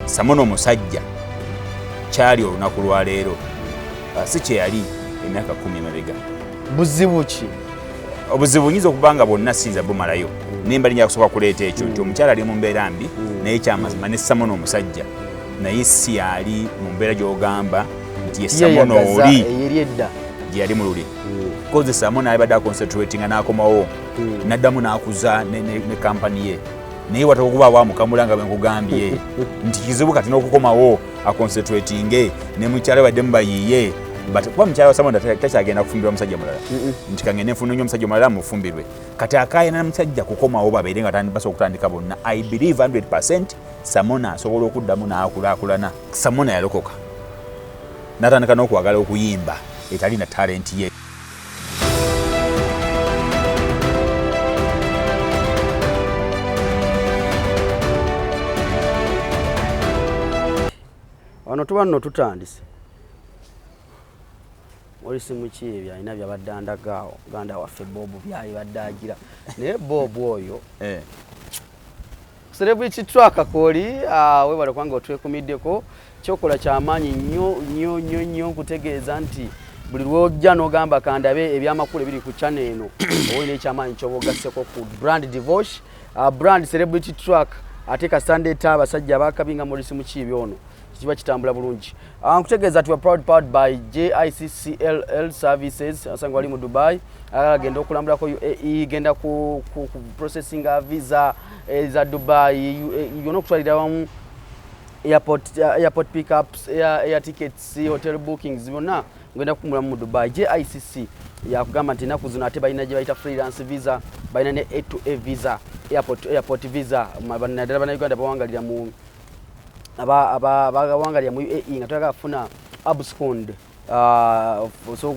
Samona omusajja kyali olunaku lwa leero si kye yali emyaka 10 emabega. Buzibu ki? Obuzibu nyinza okubanga bonna sinza bumalayo nemba linya kusooka kuleeta ekyo nti omukyala ali mu mbeera mbi naye kyamazima ne Samona omusajja naye si yali mu mbeera gy'ogamba nti ye Samona oli gye yali mu luli. Koze Samona yabadde aconcentratinga n'akomawo n'addamu n'akuza ne kampani ye naye wataka okubaawo amukamula nga bwe nkugambye nti kizibu kati n'okukomawo aconcentratinge ne mukyala badde mubayiiye kuba mukyala wa Samona takyagenda kufumbirwa musajja mulala nti kangende nfuna nnyo omusajja mulala mufumbirwe kati akaayana musajja kukomawo babeere nga basobola okutandika bonna. I believe 100% Samona asobola okuddamu n'akulaakulana. Samona yalokoka n'atandika n'okwagala okuyimba etalina talenti ye. Wano tuba nno tutandise Maurice Mukiibi alina byabadde andagaawo ganda waffe Bob byali badde agira naye Bob oyo celebrity track akoli webale kwanga otwekumiddeko kyokola kyamaanyi nnyo nkutegeeza nti buli lwojja n'ogamba kandabe ebyamakulu ebiri ku channel eno olina ekyamaanyi kyobogasseko ku brand divorce brand celebrity track ate kasandeta abasajja abakabinga Maurice Mukiibi ono kiba kitambula bulungi. Nkutegeeza ati we powered by JICCLL services asango ali mu Dubai agenda okulambulako UAE genda ku processing visa za Dubai yona okutwalira wamu airport pickups air tickets hotel bookings bonna ngenda kumula mu Dubai. JICC yakugamba nti naku zino ate balina gye bayita freelance visa balina ne A to A visa airport visa naddala bannayuganda bawangalira mu abawangalira mu UAE nga twagala kufuna abscond so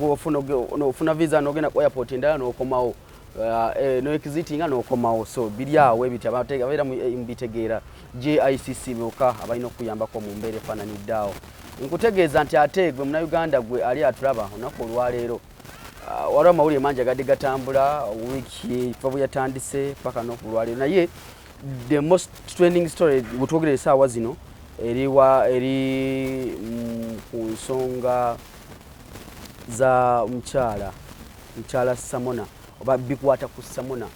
ofuna visa n'ogenda ku airport endala n'okomawo no exitinga n'okomawo so biri awo ebiti ababeera mbitegeera JICC boka abalina okuyambako mu mbeera efaananiddaawo. Nkutegeeza nti ate gwe munnayuganda gwe ali atulaba olunaku olwaleero waliwo amawulire mangi agadde gatambula wiiki fa bwe yatandise paka n'okulwaleero naye the most trending story bwetwogerera essaawa zino eri ku nsonga za mukyala Samona oba bikwata ku Samona.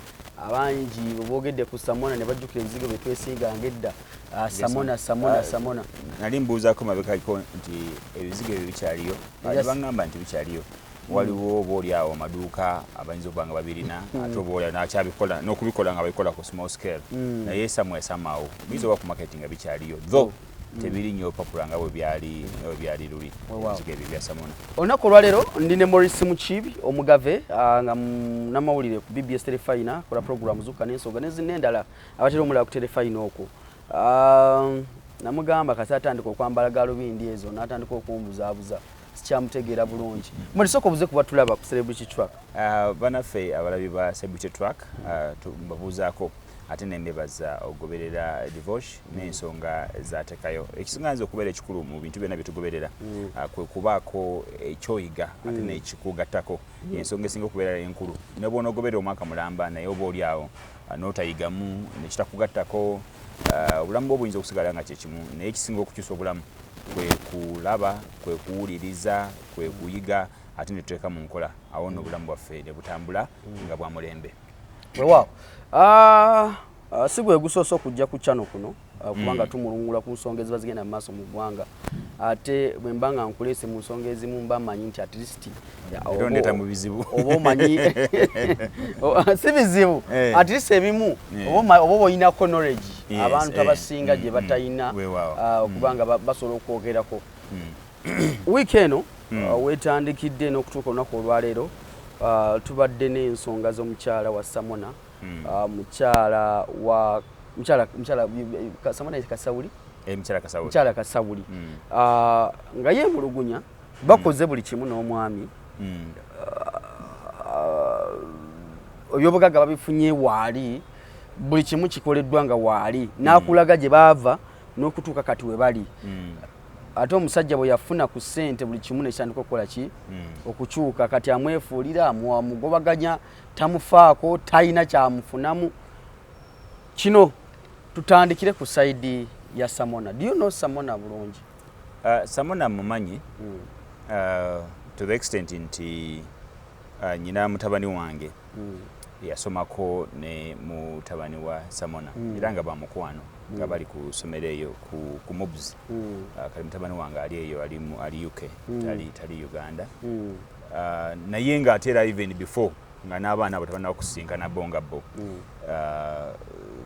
Abangi boogedde ku Samona ne bajjukira ebizigo bye twesiiganga edda Samona nali mbuuzaako mabekako nti ebizigo ebyo bikyaliyo bangamba nti bikyaliyo waliwo obaoliawo amaduuka abayinza okuba nga babirina ate obaolio nakyabikola n'okubikola nga babikola ku small scale naye samwe samaawo biyinza oba ku marketing nga bikyaliyo though tebiri nnyo papula nga bwe byali luli ebizigo ebyo bya Samona. Olunaku olwaleero ndi ne Maurice Mukiibi omugave nga namawulire ku BBS Telefina kola program zuka n'ensonga n'endala abatera omulala ku Telefina okwo namugamba kasi atandika okwambala galubindi ezo n'atandika okumbuzaabuza sikyamutegeera bulungi. Mulisoko buze kuba tulaba ku celebrity track banaffe abalabi ba celebrity track mbabuuzaako ate nembebaza okugoberera divorce n'ensonga zaatekayo. Ekisinganza okubeera ekikulu mu bintu byonna byetugoberera kwe kubaako ekyoyiga ate n'ekikugattako ensonga esinga okubeera enkulu ne bw'ona ogoberera omwaka mulamba naye oba oli awo n'otayigamu nekitakugattako obulamu bwo buyinza okusigala nga kyekimu naye ekisinga okukyusa obulamu kwe kulaba kwe kuwuliriza kwe kuyiga ate ne tuteeka mu nkola awo nno obulamu bwaffe ne butambula nga bwa mulembe. Weewaawo si gwe gusoose okujja ku channel kuno kubanga tumulungula ku nsonga eziba zigenda mu maaso mu ggwanga ate bwe mba nga nkuleese mu nsonga ezimu mba mmanyi nti at least ndeeta mu bizibu oba omanyi si bizibu at least ebimu oba oyinako knowledge abantu abasinga gye batayina okubanga basobola okwogerako. Wiiki eno wetandikidde n'okutuuka olunaku olwaleero tubadde n'ensonga z'omukyala wa Samona mukyala Samona Kasawuli mukyala Kasawuli nga yeemulugunya bakoze buli kimu n'omwami ebyobugagga babifunye waali buli kimu kikoleddwa nga waali n'akulaga gye baava n'okutuuka kati we bali ate omusajja bwe yafuna ku ssente buli kimu nekitandika okukola ki okukyuka kati amwefuulira amugobaganya tamufaako talina kyamufunamu. Kino tutandikire ku sayidi ya Samona. Do you know Samona bulungi? Samona mumanyi to the extent nti nyina mutabani wange yasomako ne mutabani wa Samona era nga bamukwano nga bali ku somero eyo ku mobs kali mutabani wange ali eyo ali UK tali Uganda naye nga atera even before nga n'abaana abo tabana okusinkana bonga bo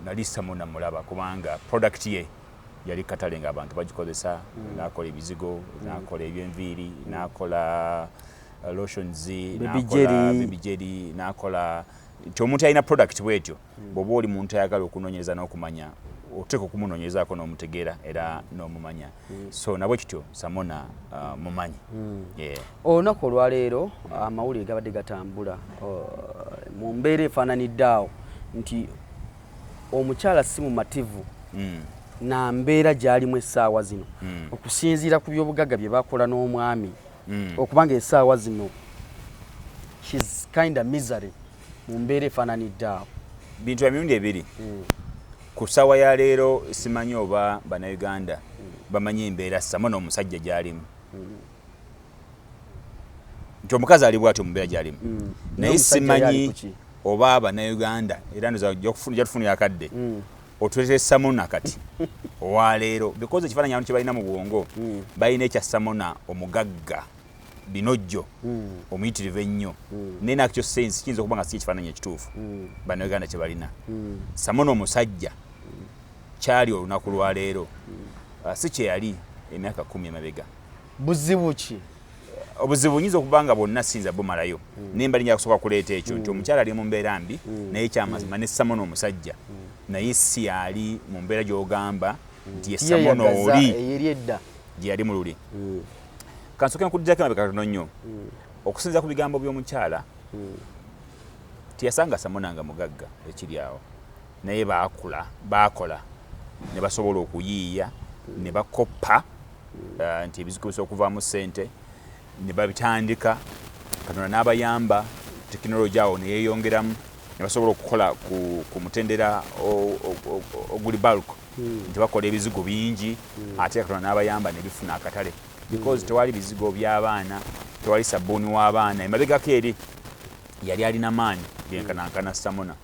nali Samona mulaba kubanga product ye yali katale nga abantu bagikozesa nakola ebizigo nakola ebyenviri nakola lotions nakola baby jelly nakola omuntu alina product bwetyo bwoba oli muntu ayagala okunonyereza n'okumanya oteka okumunonyerezaako n'omutegeera era n'omumanya so nabwe kityo Samona mumanyi olunaku olwaleero amawulire gabadde gatambula mu mbeera efaananidde awo nti omukyala si mumativu na mbeera gy'alimu essaawa zino okusinziira ku byobugagga bye bakola n'omwami okubanga essaawa zino she's kind of misery mu mbeera efaananidde awo bintu bya mirundi ebiri ku ssaawa ya leero simanyi oba bannayuganda bamanyi embeera Samona omusajja gy'alimu nti omukazi ali bw'atyo mu mbeera gy'alimu naye simanyi oba bannayuganda era nja tufunira akadde otuleete Samona kati owaleero because ekifaananyi abantu kye balina mu bwongo balina ekya Samona omugagga binojjo omuyitirivu ennyo naye nakyo sense kiyinza okuba nga si ekifaananyi ekituufu bannayuganda kye balina Samona omusajja kyali olunaku lwaleero si kye yali emyaka 10 emabega. Buzibu ki? Obuzibu nyinza okuba nga bonna sinza bumalayo naye mbali nja kusooka kuleeta ekyo nti omukyala ali mu mbeera mbi naye kyamazima ne Samona omusajja naye si yali mu mbeera gy'ogamba nti ye Samona oli gye yali mu luli. Kansooke nkuddako emabega katono nnyo okusinza ku bigambo by'omukyala tiyasanga Samona nga mugagga ekiri awo naye baakola ne basobola okuyiiya ne bakoppa nti ebizigo bisobola okuvaamu ssente ne babitandika Katonda n'abayamba tekinologi awo ne yeeyongeramu ne basobola okukola ku mutendera oguli bulk nti bakola ebizigo bingi ate Katonda n'abayamba ne bifuna akatale because tewali bizigo by'abaana tewali sabbuuni w'abaana emabegako eri yali alina maanyi genkanankana Samona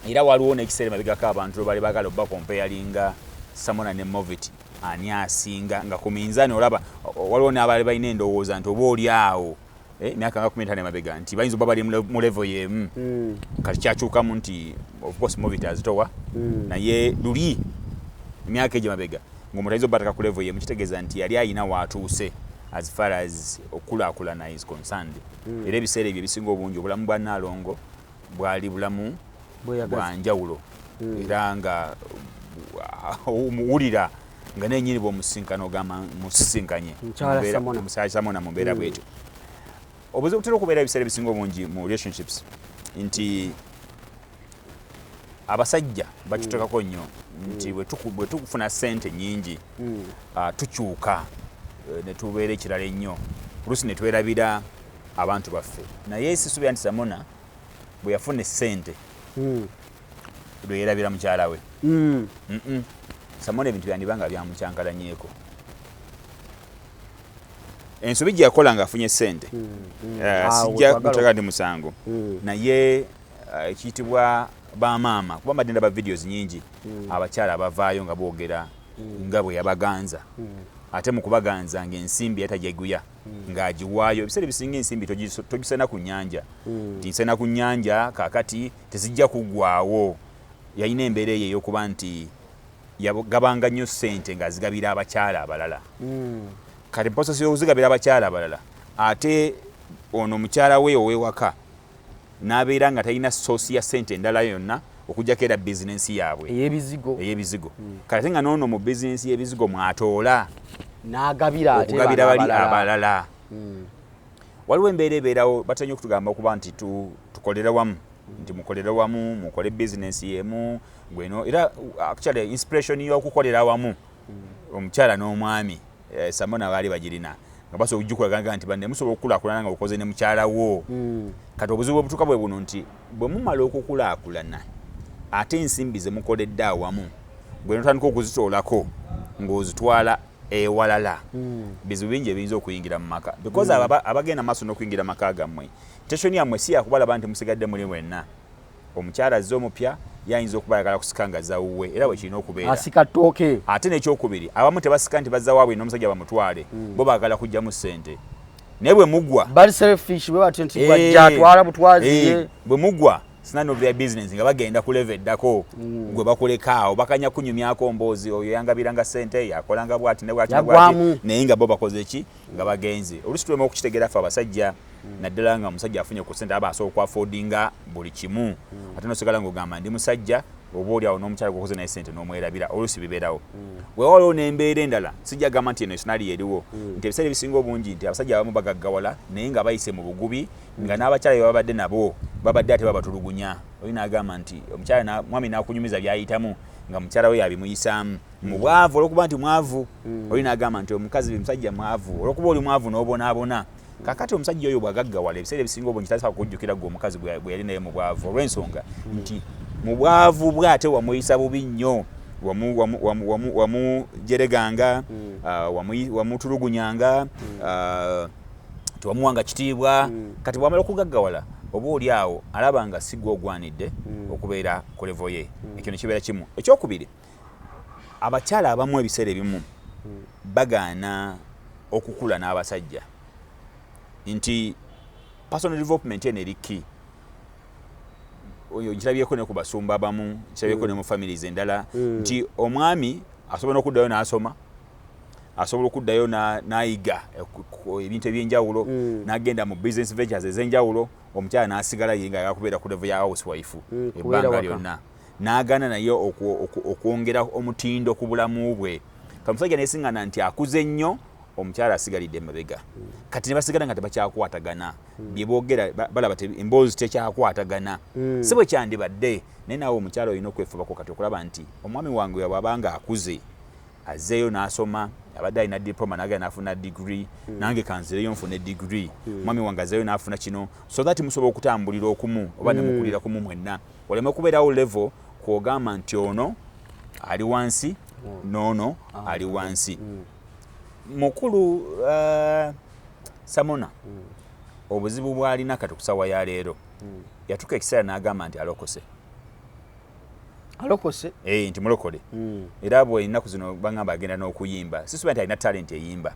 era waliwo n'ekiseera emabegako abantu bali baagala obba kompeyalinga Samona ne Moviti ani asinga nga ku minzaani olaba waliwo n'abaali balina endowooza nti oba oli awo emyaka nga 15 emabega nti bayinza oba bali mu level y'emu kati kyakyukamu nti of course Moviti azitowa naye luli emyaka egyo emabega ng'omuntu ayinza obba ataka ku level y'emu kitegeeza nti yali ayina waatuuse as far as okulaakulana is concerned era ebiseera ebyo ebisinga obungi obulamu bwa Nalongo bwali bulamu bwa njawulo era nga omuwulira nga nenyini bw'omusinkana ogamba musisinkanye omukyala Samona mu mbeera bwetyo. Obuzibu butera okubeera ebiseera ebisinga obungi mu relationships nti abasajja bakitekako nnyo nti bwe tukufuna ssente nnyingi tukyuka ne tubeera ekirala ennyo oluusi ne twerabira abantu baffe naye sisuubira nti Samona bwe yafuna essente lwe yeerabira mukyala we Samona ebintu byandibanga byamucyankalanyeeko ensobi gye yakola ng'afunye essente sijja kutaka ndi musango naye ekiyitibwa bamaama kuba mbadde ndaba videos nyingi abakyala abavaayo nga boogera nga bwe yabaganza ate mu kubaganza ng'ensimbi yatajeguya ng'agiwaayo ebiseera ebisinga ensimbi togisena ku nnyanja nti nsena ku nnyanja kaakati tezijja kuggwaawo yalina embeera eyo ey'okuba nti yagabanga nnyo ssente ng'azigabira abakyala abalala kati mpososi y'okuzigabira abakyala abalala ate ono omukyala we ow'ewaka n'abeera nga talina soosi ya ssente endala yonna okugjako era bizinensi yaabwe ey'ebizigo kati ate nga n'ono mu bizinensi y'ebizigo mwatoola okugabira bali abalala waliwo embeera ebeerawo batanya okutugamba okuba nti tukolera wamu nti mukolera wamu mukole bizinensi yemu gweno era actually inspiration y'okukolera wamu omukyala n'omwami Samona baali bagirina nga basobola okugikulaga nti banne musobola okukulaakulana nga okoze ne mukyala wo kati obuzibu obutuuka bwe buno nti bwe mumala okukulaakulana ate ensimbi ze mukoledde awamu bwe notandika okuzitoolako ng'ozitwala ewalala bizibu bingi ebiyinza okuyingira mu maka because abagenda maaso n'okuyingira maka gammwe teshoni yammwe si yakubalaba nti musigadde muli mwenna omukyala azze omupya yayinza okuba ayagala kusikanga zawuwe era bwe kirina okubeera asika ttooke ate n'ekyokubiri abamu tebasika nti bazza waabwe n'omusajja bamutwale bo baagala kujjamu ssente naye bwe muggwa bali selfish bwe batyo nti bwajja atwala butwazi bwe muggwa none of their business nga bagenda kuleva eddako gwe bakulekaawo bakanya kunyumyako mboozi oyo yangabiranga ssente yakolanga bwati ne bwati naye nga bo bakoze ki nga bagenze olusi tulema okukitegeera ffe abasajja naddala nga omusajja afunye ku ssente aba asobola okwafoodinga buli kimu ate nosigala ng'ogamba ndi musajja oba oliawo n'omukyala gwokoze naye ssente n'omwerabira olusi bibeerawo wewaliwo n'embeera endala sijja gamba nti eno esinali eriwo nti ebiseera ebisinga obungi nti abasajja abamu bagaggawala naye nga bayise mu bugubi nga n'abakyala be babadde nabo babadde ate babatulugunya oli n'agamba nti omukyala mwami n'akunyumiza byayitamu nga mukyala we yabimuyisaamu mu bwavu olw'okuba nti mwavu oli n'agamba nti omukazi musajja mwavu olw'okuba oli mwavu n'obonaabona kakati omusajja oyo bwagaggawala ebiseera ebisinga obungi tasobola kukujjukira gwe omukazi bwe yali naye mu bwavu olw'ensonga nti mu bwavu bwe ate wamuyisa bubi nnyo wamujereganga wamutulugunyanga tewamuwanga kitiibwa kati bwamala okugaggawala oba oli awo alaba nga si gwe ogwanidde okubeera ku levo ye ekyo ne kibeera kimu ekyokubiri abakyala abamu ebiseera ebimu bagaana okukula n'abasajja nti personal development eno eri ki oyo nkirabyeko ne ku basumba abamu nkirabyeko ne mu families endala nti omwami asobola okuddayo n'asoma asobola okuddayo n'ayiga ebintu ebyenjawulo n'agenda mu business ventures ez'enjawulo omukyala n'asigala ye nga yakubeera ku level ya housewife ebbanga lyonna n'agaana naye okwongera omutindo ku bulamu bwe kamusajja neesiŋŋana nti akuze nnyo omukyala asigalidde emabega kati ne basigala nga tebakyakwatagana bye boogera balaba emboozi tekyakwatagana si bwe kyandibadde naye naawe omukyala olina okwefubako kati okulaba nti omwami wange bw'abanga akuze azzeeyo n'asoma abadde alina diploma n'agenda n'afuna degree nange kanzireyo nfune degree mwami wange azzeeyo n'afuna kino so that musobola okutambulira okumu oba ne mukulira kumu mwenna oleme okubeerawo level kwogamba nti ono ali wansi n'ono ali wansi mukulu Samona obuzibu bw'alina kati kusawa ya leero yatuka ekiseera n'agamba nti alokose nti mulokole era bwe ennaku zino bagamba agenda n'okuyimba sisuba nti alina talent eyimba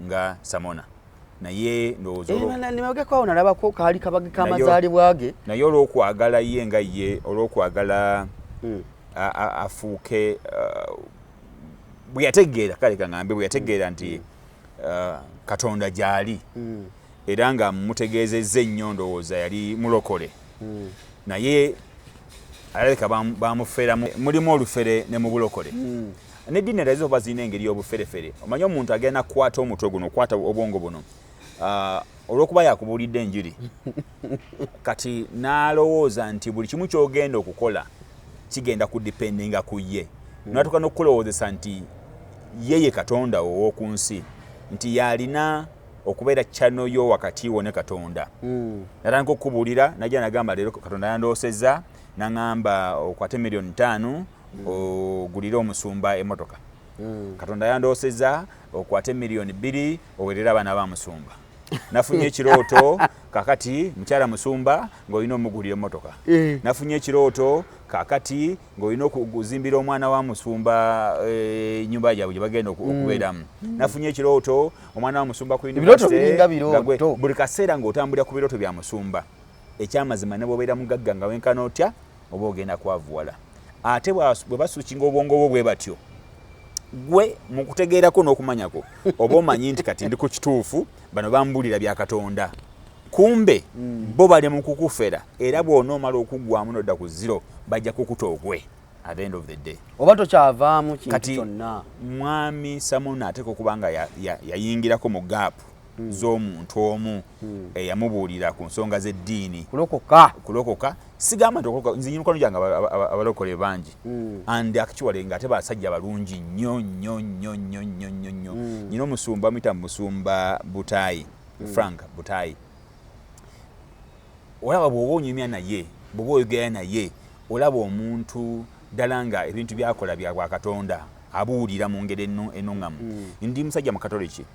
nga Samona naye ndowoozanemagekawo nalabako kaali kabage k'amazaalibwa ge naye olw'okwagala ye nga ye olw'okwagala afuuke bwe yategeera kale kaŋŋambe bwe yategeera nti Katonda gy'ali era nga mutegeezezza ennyo ndowooza yali mulokole naye alabika bamufeeramu mulimu olufere ne mu bulokole n'eddiini eraziza oba zirina engeri y'obuferefere omanyi omuntu agenda kukwata omutwe guno okwata obwongo buno olw'okuba yakubuulidde enjiri kati n'alowooza nti buli kimu ky'ogenda okukola kigenda kudipendinga ku ye n'atuuka n'okulowoozesa nti yeye Katonda ow'oku nsi nti yalina okubeera kyano yo wakati wo ne Katonda natandika okubuulira najja nagamba leero Katonda yandoosezza naŋŋamba okwate $5,000,000 ogulire omusumba emmotoka Katonda yandoosezza okwate $2,000,000 owerera abaana ba musumba nafunye ekirooto kakati mukyala musumba ng'olina omugulira emmotoka nafunye ekirooto kakati ng'olina okuzimbira omwana wa musumba ennyumba gyabwe gye bagenda okubeeramu nafunye ekirooto omwana wa musumba ku university buli kaseera ng'otambulira ku birooto bya musumba ekyamazima ne bw'obeera mugagga nga wenkana otya oba ogenda kwavuwala ate bwe basuukinga obwongo bwo bwe batyo gwe mu kutegeerako n'okumanyako oba omanyi nti kati ndi ku kituufu bano bambulira bya Katonda kumbe bo bali mu kukufera era bw'onoomala okuggwamu n'odda ku zero bajja kukuta ogwe at the end of the day oba tokyavaamu kintu kyonna mwami Samona ateeka okuba nga yayingirako mu gaapu z'omuntu omu eyamubuulira ku nsonga z'eddiini kulokoka sigamba nti okulokoka nze nyimukono gyange abalokole bangi and actually nga ate basajja balungi nnyo nnyo nnyo nnyo nnyo nnyo nnyo nyina omusumba amuyita musumba Butayi Frank Butayi olaba bw'oba onyumya naye bw'oba oyogera naye olaba omuntu ddala nga ebintu byakola bya bwa Katonda abuulira mu ngeri ennungamu. Ndi musajja mu Katoliki,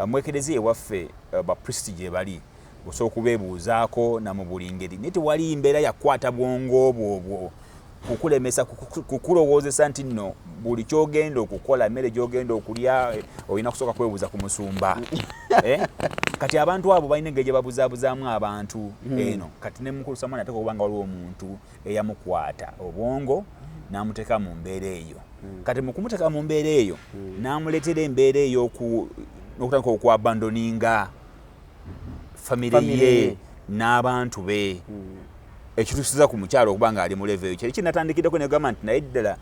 mwekerezi ewaffe bapristi gye bali osobola okubeebuuzaako na mu buli ngeri, naye tewali mbeera yakwata bwongo obwo kukulemesa kukulowoozesa nti nno buli kyogenda okukola, emmere gyogenda okulya olina kusooka kwebuuza ku musumba. Kati abantu abo balina engeri gye babuzaabuzaamu abantu eno. Kati ne Mukulu Samona ateeka okuba nga waliwo omuntu eyamukwata obwongo n'amuteeka mu mbeera eyo. Kati mu kumuteeka mu mbeera eyo n'amuleetera embeera eyo n'okutandika okwabandoninga famire ye n'abantu be. Ekitusiza ku mukyalo okuba nga ali mu level eyo. Kyali kinatandikiddeko ne gavumenti naye ddala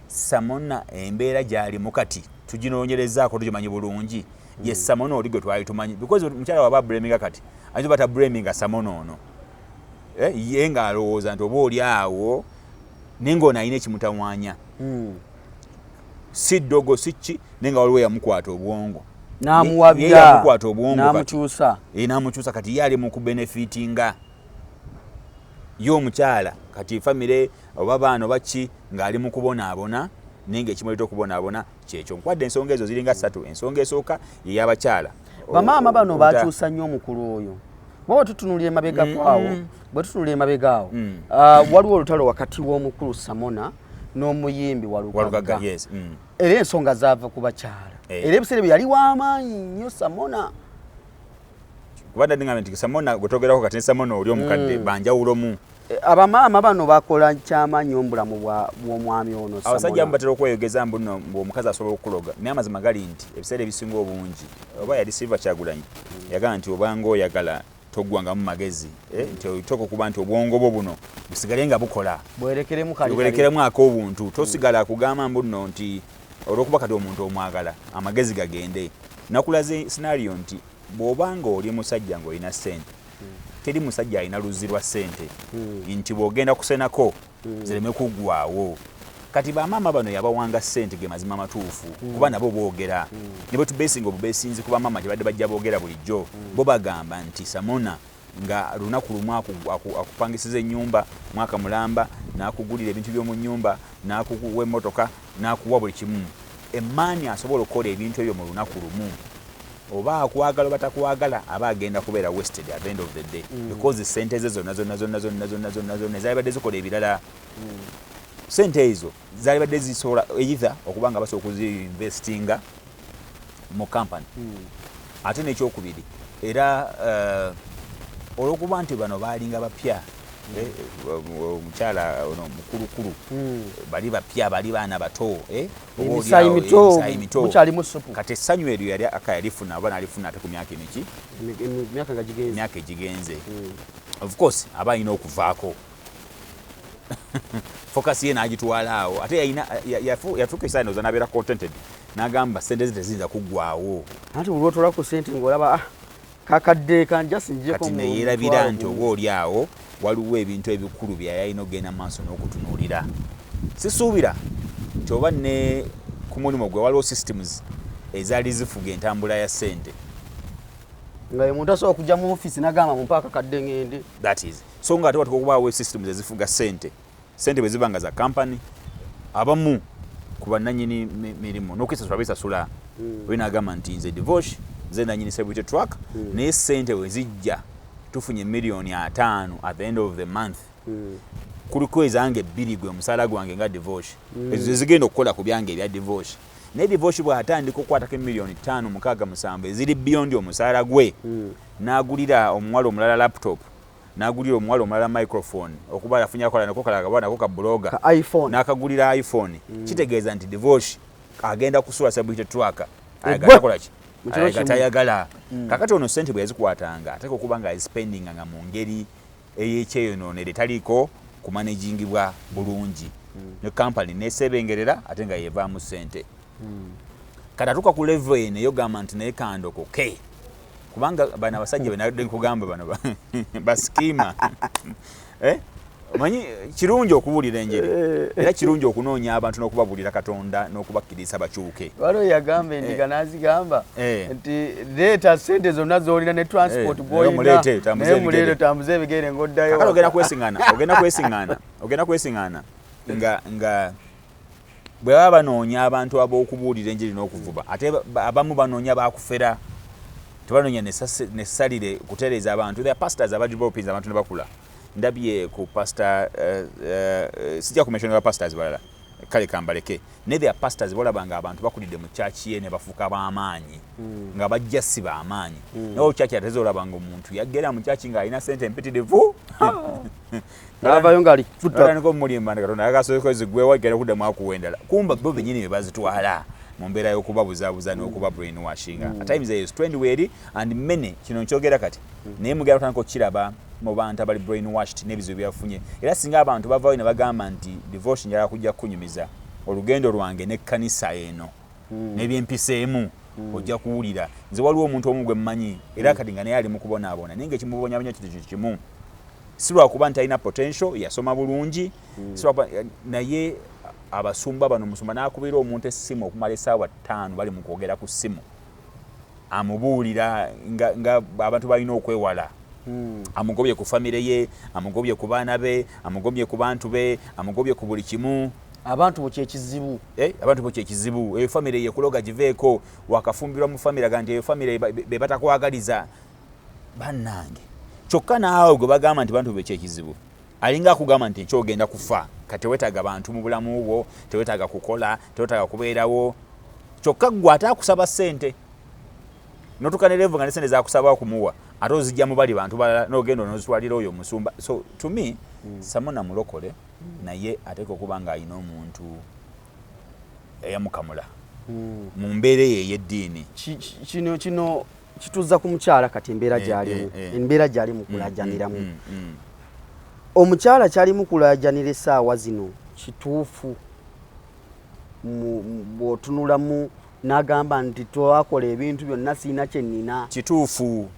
Samona embeera gy'alimu kati tuginoonyerezaako tugimanyi bulungi. Ye Samona oli gwe twali tumanyi. Because mukyala waba blaminga kati ayinza bata blaminga Samona ono. Ye nga alowooza nti oba oli awo naye ng'ono alina ekimutawaanya. Si ddogo si ki naye nga waliwo yamukwata obwongo. N'amuwabya yamukwata obwongo n'amukyusa. N'amukyusa kati ye ali mu kubenefitinga. Y'omukyala kati famire oba baano baki ng'ali mu kubonaabona naye ng'ekimuleeta okubonaabona kyekyo. Nkwadde ensonga ezo ziringa 3. Ensonga esooka y'abakyala. Bamaama bano bakyusa nnyo omukulu oyo. Bwe tutunulira emabega kwawo, waliwo olutalo wakati w'omukulu Samona n'omuyimbi Walugaga. Yes. Era ensonga zaava ku bakyala. Era ebiseera bye yali w'amaanyi nnyo Samona. Kubadde ngamba nti Samona gwe twogerako kati ne Samona oli omukadde banjawulomu. Abamaama bano bakola kyamaanyi obulamu bw'omwami ono Samona. Abasajja batera okweyogeza mbu nno omukazi asobola okuloga. Naye amazima gali nti ebiseera ebisinga obungi oba yali Silver Kyagulanyi yagamba nti obanga oyagala toggwangamu magezi, nti otoka okuba nti obwongo bwo buno busigale nga bukola. Bwerekeremu ak'obuntu. Tosigala akugamba mbu nno nti olw'okuba kati omuntu omwagala amagezi gagende. Nakulaze scenario nti bw'obanga oli musajja ng'olina ssente, teri musajja alina luzzi lwa ssente nti bw'ogenda kusenako zireme kuggwaawo. Kati bamaama bano yabawanga ssente ge mazima matuufu kuba nabo boogera. Ne bwe tubeesinga obubeesinzi ku bamaama tebadde bajja boogera bulijjo. Bo bagamba nti Samona nga lunaku lumu akupangisiza ennyumba mwaka mulamba, n'akugulira ebintu by'omu nnyumba, n'akuwa emmotoka, n'akuwa buli kimu. Emmaani asobola okukola ebintu ebyo mu lunaku lumu. Oba akwagala oba takwagala aba agenda kubeera wasted at the end of the day. Because sente ze zonna zaalibadde zikola ebirala. Sente ezo zaalibadde zisobola either okuba nga basobola okuzinvestinga mu company. Ate n'ekyokubiri era olw'okuba nti bano baalinga bapya, omukyala ono mukulukulu bali bapya, bali baana bato, emisaayi mito mukyalimu supu. Kati essanyu eryo yali akayalifuna oba n'alifuna ate ku myaka emiki, emyaka egigenze. Of course aba alina okuvaako. Focus ye n'agitwala awo. Ate yafuuka ekisaani oza n'abeera contented n'agamba ssente ze teziyinza kuggwaawo. Ate olw'otoola ku ssente ng'olaba kakadde kanja sinjeko kati ne yeerabira nti oba oli awo waliwo ebintu ebikulu byayalina okugenda maaso n'okutunuulira. Sisuubira nti oba ne ku mulimu gwe waliwo systems ezaali zifuga entambula ya ssente. Nga omuntu asobola okujja mu ofiisi n'agamba mumpa akakadde ngende. That is. So nga ate watuka okubaawo systems ezifuga ssente. Ssente bwe ziba nga za kampani, abamu ku bannannyini mirimu n'okwisasula bisasula. We n'agamba nti nze divorce, nze nannyini celebrity truck, naye ssente bwe zijja tufunye $5,000,000 at the end of the month. Kuliko ezange 2 gwe omusaala gwange nga divorce. Ezo zigenda okukola ku byange ebya divorce. Naye divorce bw'atandika okukwatako $5,000,000 6 eziri beyond omusaala gwe, n'agulira omuwala omulala laptop, n'agulira omuwala omulala microphone, okuba yafunye akola nako kalaga nako ka blogger, n'akagulira iPhone. Kitegeeza nti divorce agenda kusula celebrity truck. Ayagala kola ki? Ayagala. Kakati ono ssente bwe yazikwatanga ateka okuba nga spending nga mu ngeri ey'ekyeyonoonere taliiko kumanagingibwa bulungi. Ne company neesebengerera ate nga yeevaamu ssente. Kati atuuka ku level eno eyogamba nti naye kandokoke. Kubanga bano abasajja be nadde nkugamba bano baskiima. Omanyi kirungi okubuulira enjiri era kirungi okunoonya abantu n'okubabuulira Katonda n'okubakkiriza bakyuke. Waliwo yagamba endiga n'azigamba nti leeta ssente zonna z'olina ne transport bw'olina naye muleete tambuze ebigere ng'oddayo. Kakati ogenda kwesiŋŋaana nga bwe baba banoonya abantu ab'okubuulira enjiri n'okuvuba ate abamu banoonya bakufera tebanoonya necessarily kutereeza abantu. There are pastors abadevelopinze abantu ne bakula. Ndabye ku pastor sijja kumenshona pastors balala kale kambaleke ne there are pastors bolabanga abantu bakulidde mu church ye ne bafuuka b'amaanyi nga bajja si b'amaanyi nawo church ateze olabanga omuntu yaggera mu church nga alina sente empitirivu n'avayo ng'ali tutta niko mulimba ne Katonda akasooko zigwewo agenda kuddamu akuwendala kumba bo bennyini be bazitwala mu mbeera y'okubabuzaabuza n'okuba brainwashinga at times there is trend weri and many kino nkyogera kati naye mugera kutandika okukiraba mu bantu abali brainwashed n'ebizibu byafunye era singa abantu bavaayo ne bagamba nti devotion njagala kujja kunyumiza olugendo lwange n'ekkanisa eno n'ebyempiseemu ojja kuwulira nze waliwo omuntu omu gwe mmanyi era kati nga naye ali mu kubonaabona naye ng'ekimubonyabonya kintu kimu si lwakuba nti alina potential yasoma bulungi naye abasumba bano musumba n'akubira omuntu essimu okumala essaawa 5 bali mu kwogera ku ssimu amubuulira nga abantu balina okwewala amugobye ku famire ye amugobye ku baana be amugobye ku bantu be amugobye ku buli kimu abantu bo kyekizibu abantu bo kyekizibu eyo famire ye kuloga giveeko wakafumbirwa mu famire ganti eyo famire be batakwagaliza bannange kyokka naawe gwe bagamba nti bantu be kyekizibu alinga akugamba nti kyogenda kufa kati wetaaga bantu mu bulamu bwo tewetaaga kukola tewetaaga kubeerawo kyokka gwe ataakusaba ssente notukanelevu nga nesente zakusaba kumuwa ate ozijja mu bali bantu balala n'ogenda n'ozitwalira oyo omusumba. So to me Samona mulokole naye ateeka okuba nga alina omuntu eyamukamula mu mbeera ye ey'eddiini. Kino kituza ku mukyala kati embeera gy'alimu embeera gy'alimu kulaajaniramu omukyala kyalimu kulaajanira essaawa zino kituufu bw'otunulamu n'agamba nti twakola ebintu byonna siina kye nnina kituufu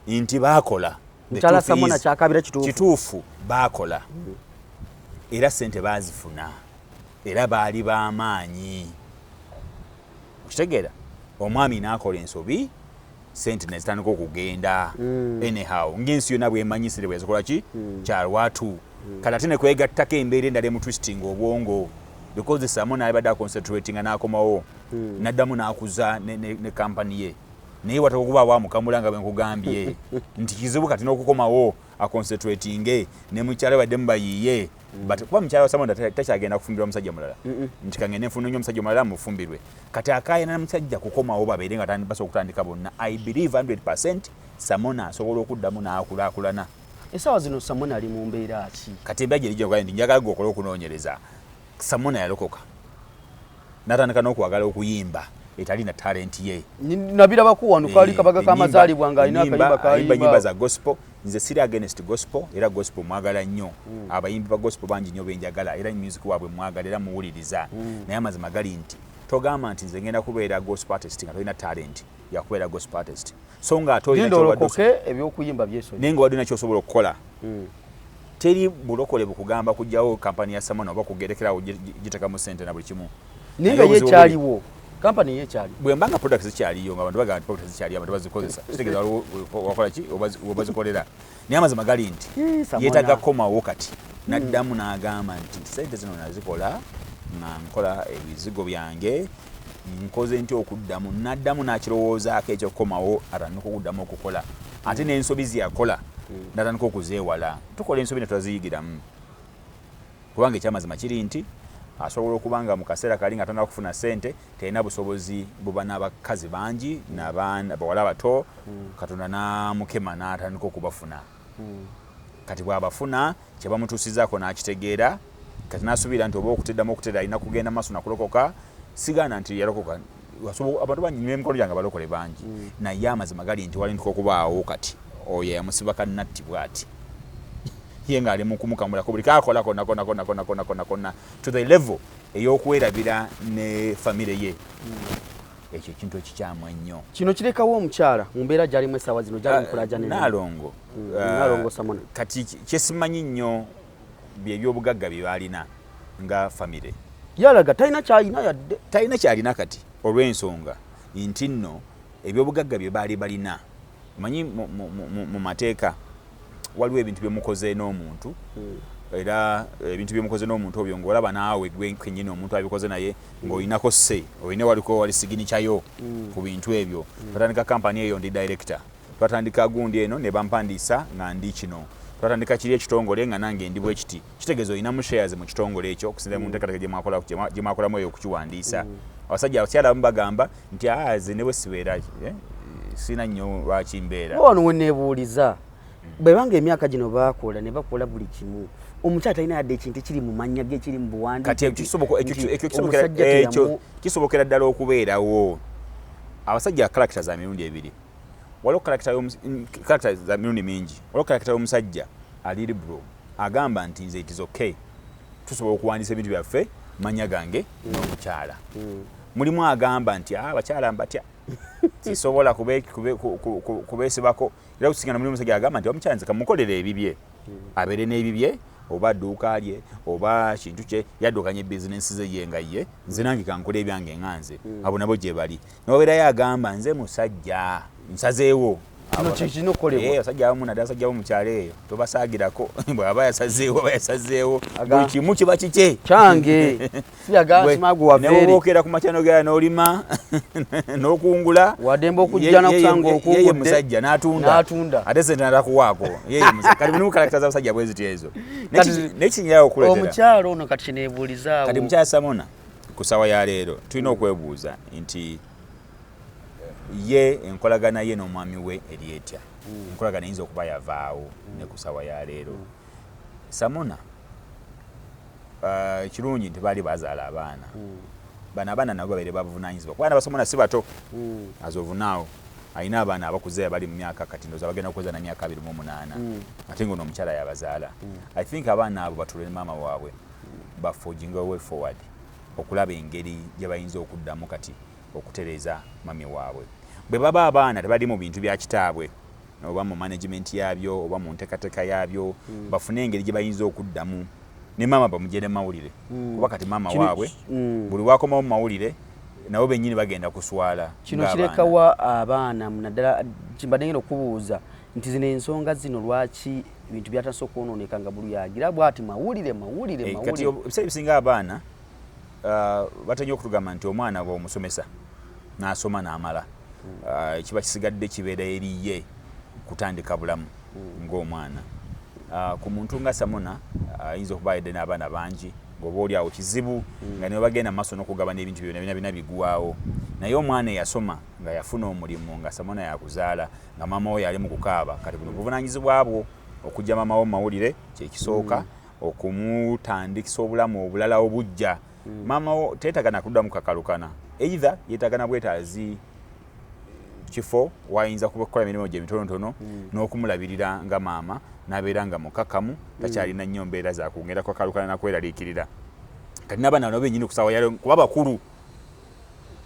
nti baakola mukyala Samona kyakabira kituufu baakola era ssente baazifuna era baali b'amaanyi okitegeera omwami n'akola ensobi ssente ne zitandika okugenda anyhow ng'ensi yonna bwemanyisire bwe zikola ki kyalwatu kati ate ne kwegattako embeera endala emutwistinga obwongo because Samona abadde aconcentrating n'akomawo n'addamu n'akuza ne kampani ye naye wataka okuba wamukamula nga bwe nkugambye nti kizibu kati n'okukomawo aconcentrating ne mukyala badde mubayiye kuba mukyala wa Samona takyagenda kufumbirwa musajja mulala nti kangende nfuna nnyo omusajja mulala mufumbirwe kati akaayana namusajja kukomawo babeere nga basobola okutandika bonna. I believe 100% Samona asobola okuddamu n'akulaakulana. Essaawa zino Samona ali mu mbeera ki? Kati embeera gye lijja ndi njagala gwe okole okunoonyereza. Samona yalokoka n'atandika n'okwagala okuyimba etalina talent ye. Nabiraba kuwanuka ali kabaga k'amazaalibwa ng'alina akayimba kayimba nyimba za gospel. Nze siri against gospel era gospel mwagala nnyo abayimbi ba gospel bangi nnyo benjagala era music waabwe mwagala era muwuliriza naye amazima gali nti togamba nti nze ngenda kubeera gospel artist nga tolina talent yakubeera gospel artist so nga olokoke ebyokuyimba byeso nenga wadde kyosobola okukola teri bulokole bukugamba kujjawo kampani ya Samona oba kugerekerawo gitekamu ssente na buli kimu nenga ye kyaliwo kampani ye kyali bwe mbanga products zikyaliyo nga abantu bagamba nti products zikyaliyo abantu bazikozesa kitegeeza wakola ki obazikolera naye amazima gali nti yeetaga komawo kati n'addamu n'agamba nti ssente zino nazikola nga nkola ebizigo byange nkoze nti okuddamu n'addamu n'akirowoozaako ekyokukomawo atandika okuddamu okukola ate n'ensobi ziyakola n'atandika okuzeewala tukola ensobi ne twaziyigiramu kubanga ekyamazima kiri nti asobola okubanga mu kaseera kali nga atandika kufuna ssente terina busobozi buba n'abakazi bangi n'abaana bawala bato Katonda n'amukema n'atandika okubafuna kati bw'abafuna kye bamutuusizaako n'akitegeera kati n'asuubira nti oba okuteddamu okutedda alina kugenda maaso nakulokoka sigaana nti yalokoka abantu bangi n'emikono gyange balokole bangi naye amazima gali nti walindika okubaawo kati oyo yamusiba kannatti bw'ati ye ng'ali mu kumukamulako buli kakola konna to the level ey'okwerabira ne famire ye ekyo ekintu ekikyamu ennyo kino kirekawo omukyala mu mbeera gy'alimu essaawa zino gy'ali mukulaajanira Nalongo Samona kati kyesimanyi nnyo by'ebyobugagga bye baalina nga famire yalaga talina kyalina yadde talina kyalina kati olw'ensonga nti nno ebyobugagga bye baali balina manyi mu mateeka waliwo ebintu byemukoze n'omuntu era ebintu byemukoze n'omuntu obyo ng'olaba naawe gwe kennyini omuntu abikoze naye ng'olinako sse olina wali siginikyayo ku bintu ebyo. Twatandika kampani eyo ndi director, twatandika gundi eno ne bampandiisa nga ndi kino, twatandika kiri ekitongole nga nange ndi bwe kiti. Kitegeeza olinamu shares mu kitongole ekyo okusinziira mu nteekateeka gye mwakolamu eyo okukiwandiisa. Abasajja abakyala abamu bagamba nti ze ne bwe sibeera sina nnyo lwaki mbeera. Wano we neebuuliza bwe banga emyaka gino bakola ne bakola buli kimu, omukyala talina yadde ekintu ekiri mu mannya ge, ekiri mu buwandiike. Kati kisobokera ddala okubeerawo. Abasajja kalakita za mirundi ebiri. Waliwo kalakita za mirundi mingi. Waliwo kalakita y'omusajja ali liberal agamba nti nze it is okay, tusobola okuwandiisa ebintu byaffe mannya gange n'omukyala. Mulimu agamba nti abakyala mbatya sisobola kubeesibako. Era okusinga mulimu omusajja agamba nti omukyala nze kamukolera ebibye, abeere n'ebibye, oba dduuka lye oba kintu kye yaddukanya bizinensi ze ye nga ye, nze nange kankola ebyange nga nze. Abo nabo gye bali. N'obeerayo agamba nze musajja nsazeewo. Abasajja abamu naddala abasajja b'omukyalo eyo tobasaagirako. Bw'aba yasazeewo buli kimu kiba kike kyange newobookera ku makyano gaya n'olima n'okungula wademba okujja n'okusanga okungudde yeye musajja n'atunda ate sente natakuwaako yeye musajja. Kati mulimu kalakita z'abasajja bwe ziti ezo n'ekinyirayo okuleetera omukyalo ono kati kineebuulizaawo. Kati Mukyala Samona ku ssaawa ya leero tulina okwebuuza nti ye enkolagana ye n'omwami we eri etya. Enkolagana eyinza okuba yavaawo ne ku ssaawa ya leero. Samona kirungi nti baali bazaala abaana. Bano abaana nabo babeere babuvunaanyizibwa. Abaana ba Samona si bato azovunaawo. Alina abaana abakuze bali mu myaka kati ndowooza bagenda kuweza na myaka 28 ate ng'ono omukyala yabazaala. I think abaana abo batule ne maama waabwe baforging a way forward okulaba engeri gye bayinza okuddamu kati okutereeza mami waabwe. Bwe baba abaana tebali mu bintu bya kitaabwe oba mu management yaabyo oba mu nteekateeka yaabyo, bafune engeri gye bayinza okuddamu ne maama bamugende mawulire. Kuba kati maama waabwe buli wakomawo mu mawulire nabo bennyini bagenda kuswala. Kino kirekawa abaana naddala kimbadde ngenda okubuuza nti zino ensonga zino lwaki ebintu byatandise okwonooneka nga buli yagira bw'ati mawulire. Kati ebiseera ebisinga abaana batanya okutugamba nti omwana bw'omusomesa n'asoma n'amala kiba kisigadde kibeera eriye kutandika bulamu ng'omwana. Ku muntu nga Samona ayinza okuba ayidde n'abaana bangi ng'oba oli awo kizibu nga nibo bagenda mu maaso n'okugabana ebintu byonna bigwawo. Naye omwana eyasoma nga yafuna omulimu nga Samona yakuzaala nga maama we yali mu kukaaba, kati buno buvunaanyizibwa bwo okujja maama wo mu mawulire kyekisooka okumutandikisa obulamu obulala obujja. Maama wo teetagana kuddamu kakalukana, either yeetagana bwetaazi kifo wayinza kukola emirimu gye mitonotono n'okumulabirira nga maama n'abeera nga mukakamu takyalina nnyo mbeera za kugenda kakalukana nakweraliikirira. Kati n'abaana bano bennyini ku ssaawa ya leero kuba bakulu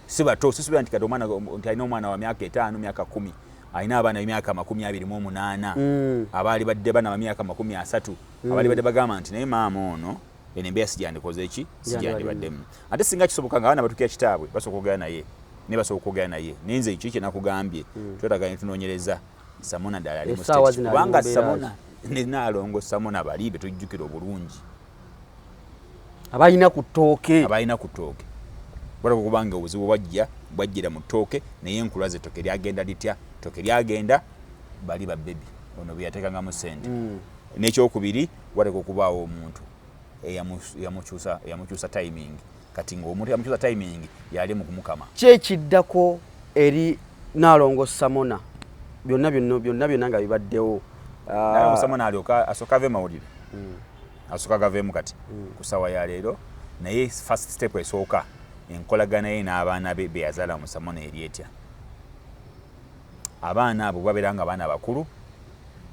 si bato. Sisuubira nti kati omwana nti alina omwana wa myaka 5 myaka 10 alina abaana b'emyaka 28 abaali badde bana ba myaka 30 abaali badde bagamba nti naye maama ono eno embeera sijandikoze eki sijandibaddemu. Ate singa kisoboka nga abaana batukira kitaabwe basooka okwogera naye ne basooka okwogera naye nenze ekyo kye nakugambye twetaganye tunoonyereza Samona ddala ali mu stage kubanga Samona ne Nalongo Samona bali be tujjukira obulungi abalina ku ttooke walaba kubanga obuzibu bwajjira mu ttooke naye enkula ze ttooke lyagenda litya. Ttooke lyagenda bali babbebi ono bye yateekangamu ssente. N'ekyokubiri waleka okubaawo omuntu eyamukyusa timing. Kati ng'omuntu yamukyusa timing yali mu kumukama. Kyekiddako eri Nalongo Samona byonna nga bibaddewo. Nalongo Samona alyoka asooka ave mawulire asooka gaveemu kati ku ssaawa ya leero, naye first step esooka enkolagana ye n'abaana be yazaala mu Samona eri etya. Abaana abo babeera nga abaana bakulu,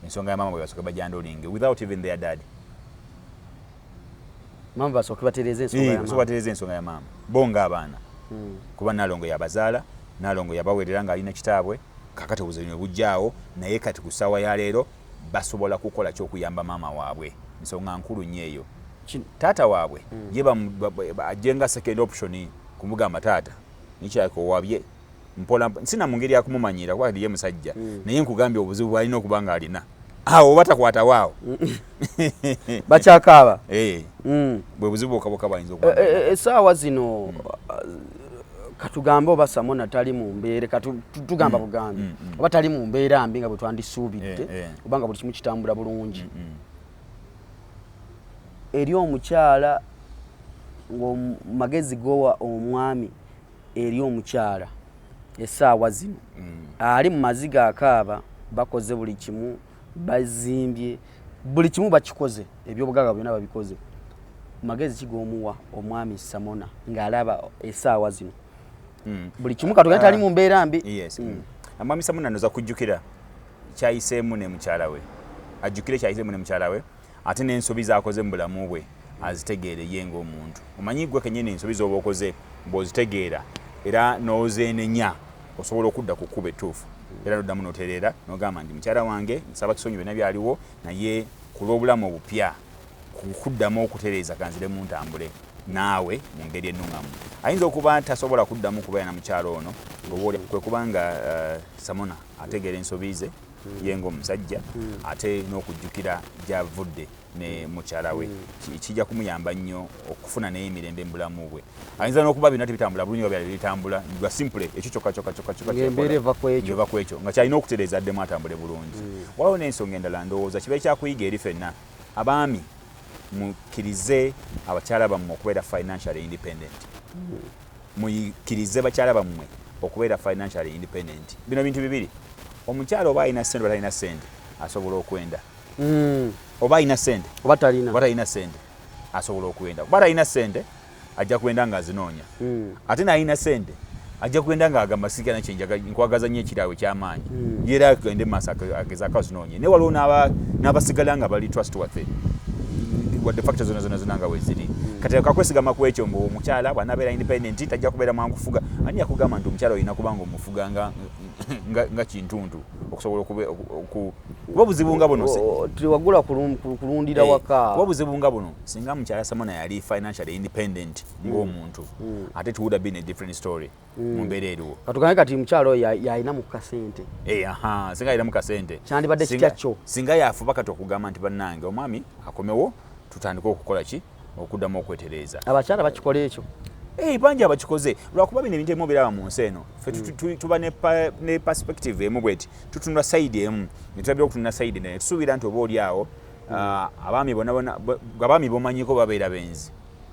ensonga ya maama bwe basooka bajandolinge without even their dad. Mama basooka batereeza ensonga ya maama bo ng'abaana kuba Nalongo yabazaala, Nalongo yabaweerera ng'alina kitaabwe. Kakati obuzima bujjaawo, naye kati ku ssaawa ya leero basobola kukola ky'okuyamba maama waabwe. Nsonga nkulu nnyo eyo. Taata waabwe ye ajjenga second option kumugamba taata nikyako wabye mpola sina mu ngeri ya kumumanyira kuba ye musajja naye nkugambye obuzibu bwalina okuba nga alina awo batakwata waawo bakyakaaba bwe buzibu okaboka bayinza okuba essaawa zino katugambe oba Samona tali mu mbeera katugamba bugambi oba tali mu mbeera mbi nga bwe twandisuubidde oba nga buli kimu kitambula bulungi eri omukyala magezi gowa omwami eri omukyala essaawa zino ali mu maziga akaaba bakoze buli kimu bazimbye buli kimu bakikoze ebyobugagga byonna babikoze magezi kigomuwa omwami Samona ng'alaba essaawa zino buli kimu katugenda tali mu mbeera mbi omwami Samona noza kujjukira kyayiseemu ne mukyala we ajjukire kyayiseemu ne mukyala we ate n'ensobi z'akoze mu bulamu bwe azitegeere ye ng'omuntu omanyi gwe kennyini ensobi z'oba okoze bw'ozitegeera era n'ozeenenya osobola okudda ku kkuba ettuufu era noddamu n'otereera n'ogamba nti mukyala wange nsaba kisonyi byonna byaliwo naye ku lw'obulamu obupya kuddamu okutereeza kanziremu ntambule naawe mu ngeri ennungamu ayinza okuba tasobola kuddamu kubeera na mukyala ono kwe kubanga Samona ategeera ensobi ze ye ng'omusajja ate n'okujjukira gy'avudde ne mukyala we kijja kumuyamba nnyo okufuna naye emirembe mu bulamu bwe ayinza n'okuba byonna tebitambula bulungi oba bitambula nga simple ekyo kyokka ku ekyo nga kyalina okutereeza addemu atambule bulungi waliwo n'ensonga endala ndowooza kiba ekyakuyiga eri ffenna abaami mukkirize abakyala bammwe okubeera financially independent muyikirize bakyala bammwe okubeera financially independent bino bintu bibiri omukyala oba alina ssente oba talina ssente asobola okwenda oba alina ssente oba talina ssente asobola okwenda oba talina ssente ajja kwenda ng'azinoonya ate n'alina ssente ajja kwenda ng'agamba sigana kyenjaga nkwagaza nnyo ekiraawe ky'amaanyi yeera agende mu maaso agezaako azinoonye naye waliwo n'abasigala nga bali trustworthy wadde factor zonna nga weziri kati kakwesigama ku ekyo mbu omukyala bw'anaabeera independent tajja kubeera mwangu kufuga ani yakugamba nti omukyala olina kuba ng'omufuga nga kintuntu okusobola kuba buzibu nga buno tiwagula kulundira waka kuba buzibu nga buno singa mukyala Samona yali financially independent ng'omuntu ate it would have been a different story mu mbeera eriwo katugambe kati mukyala oyo yalina mu kasente singa yalina mu kasente kyandibadde kikyakyo singa yafuba kati okugamba nti bannange omwami akomewo tutandika okukola ki okuddamu okwetereeza abakyala bakikola ekyo bangi abakikoze lwakuba bino ebintu ebimu biraba mu nsi eno ffe tuba ne perspective emu bweti tutunula sayidi emu netulabira okutunula sayidi naye tusuubira nti oba oli awo abaami bomanyiko babeera benzi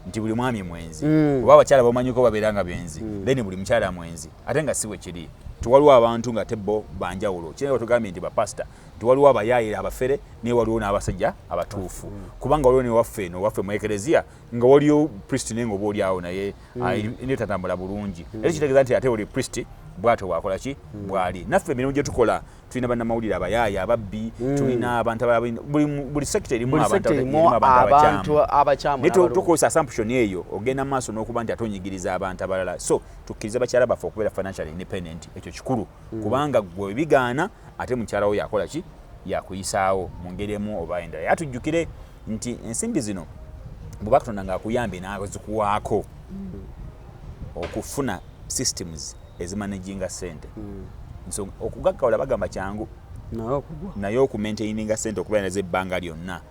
nti buli mwami mwenzi oba abakyala bomanyiko babeera nga benzi then buli mukyala mwenzi ate nga si bwe kiri tiwaliwo abantu nga tebbo banjawulo kyenga tugambye nti bapasita tiwaliwo abayayira abafere naye waliwo n'abasajja abatuufu kubanga waliwo newaffe eno waffe mu ekereziya nga waliyo priest naye ngaoba oli awo naye ne tatambula bulungi era kitegeeza nti ate oli priest bw'atyo bwakola ki bw'ali naffe emirimu gye tukola tulina bannamawulire abayaaya ababbi tulina abantu buli sekita erimu abantu abakyamu naye tukozesa assumption eyo ogenda mu maaso n'okuba nti ate onyigiriza abantu abalala so tukkiriza bakyala baffe okubeera financial independent ekyo kikulu kubanga gwe bigaana ate mukyala wo yakola ki yakuyisaawo mu ngeri emu oba endala era tujjukire nti ensimbi zino bw'oba Katonda ng'akuyambye n'azikuwaako okufuna systems ezimanaginga ssente so okugaggawala bagamba kyangu naye okumaintaininga ssente okubeera nezebbanga lyonna